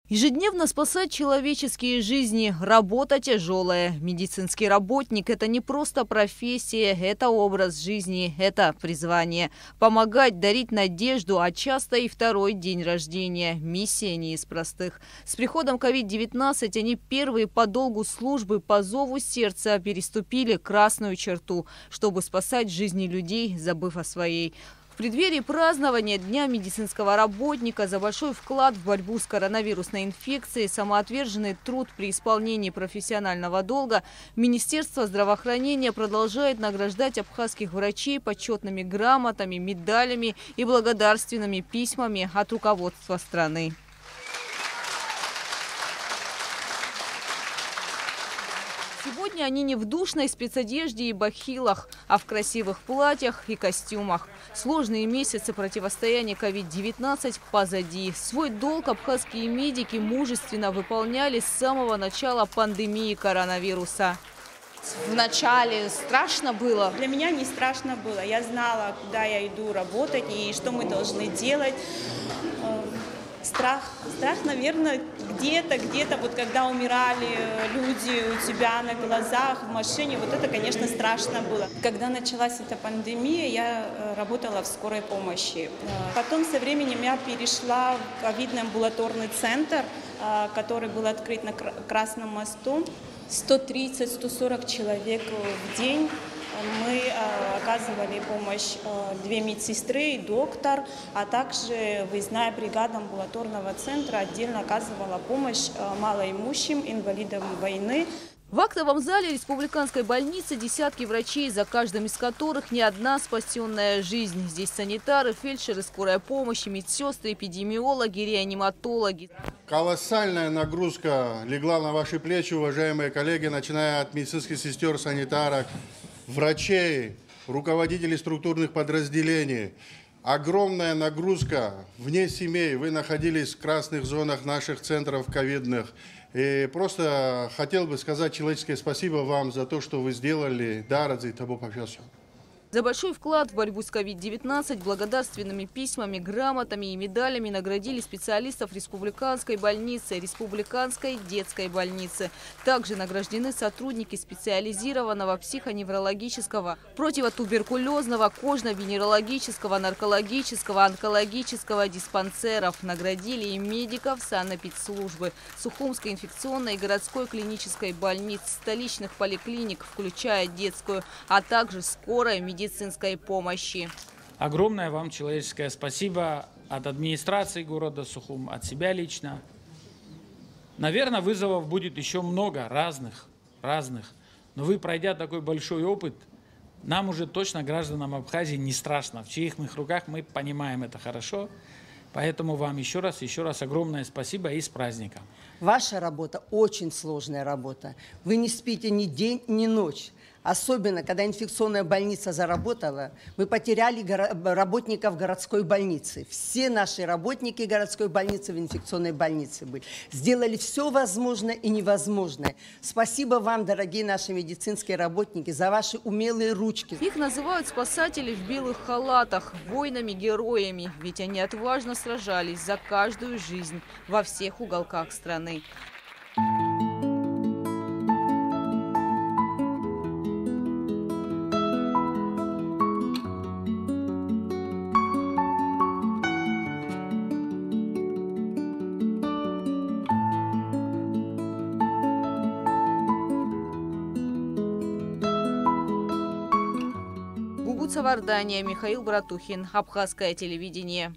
Ежедневно спасать человеческие жизни – работа тяжелая. Медицинский работник – это не просто профессия, это образ жизни, это призвание. Помогать, дарить надежду, а часто и второй день рождения. Миссия не из простых. С приходом COVID-19 они первые по долгу службы по зову сердца переступили красную черту, чтобы спасать жизни людей, забыв о своей. В преддверии празднования Дня медицинского работника за большой вклад в борьбу с коронавирусной инфекцией, самоотверженный труд при исполнении профессионального долга, Министерство здравоохранения продолжает награждать абхазских врачей почетными грамотами, медалями и благодарственными письмами от руководства страны. Сегодня они не в душной спецодежде и бахилах, а в красивых платьях и костюмах. Сложные месяцы противостояния COVID-19 позади. Свой долг абхазские медики мужественно выполняли с самого начала пандемии коронавируса. Вначале страшно было. Для меня не страшно было. Я знала, куда я иду работать и что мы должны делать. Страх, наверное, где-то, вот когда умирали люди у тебя на глазах, в машине, вот это, конечно, страшно было. Когда началась эта пандемия, я работала в скорой помощи. Потом со временем я перешла в ковидный амбулаторный центр, который был открыт на Красном мосту. 130-140 человек в день. Мы оказывали помощь 2 медсестры и доктор, а также выездная бригада амбулаторного центра отдельно оказывала помощь малоимущим, инвалидам войны. В актовом зале республиканской больницы десятки врачей, за каждым из которых не одна спасенная жизнь. Здесь санитары, фельдшеры, скорая помощь, медсестры, эпидемиологи, реаниматологи. Колоссальная нагрузка легла на ваши плечи, уважаемые коллеги, начиная от медицинских сестер, санитарок, врачей, руководителей структурных подразделений. Огромная нагрузка вне семей. Вы находились в красных зонах наших центров ковидных. И просто хотел бы сказать человеческое спасибо вам за то, что вы сделали. Да, ради того, пожалуйста. За большой вклад в борьбу с COVID-19 благодарственными письмами, грамотами и медалями наградили специалистов республиканской больницы, республиканской детской больницы. Также награждены сотрудники специализированного психоневрологического, противотуберкулезного, кожно-венерологического, наркологического, онкологического диспансеров. Наградили и медиков санэпидслужбы, Сухумской инфекционной и городской клинической больниц, столичных поликлиник, включая детскую, а также скорой медицинской помощи. Огромное вам человеческое спасибо от администрации города Сухум, от себя лично. Наверное, вызовов будет еще много, разных. Но вы, пройдя такой большой опыт, нам уже точно, гражданам Абхазии, не страшно. В чьих руках мы понимаем это хорошо. Поэтому вам еще раз огромное спасибо и с праздником. Ваша работа очень сложная работа. Вы не спите ни день, ни ночь. Особенно, когда инфекционная больница заработала, мы потеряли работников городской больницы. Все наши работники городской больницы в инфекционной больнице были. Сделали все возможное и невозможное. Спасибо вам, дорогие наши медицинские работники, за ваши умелые ручки. Их называют спасатели в белых халатах, воинами-героями, ведь они отважно сражались за каждую жизнь во всех уголках страны. Вардания, Михаил Братухин, Абхазское телевидение.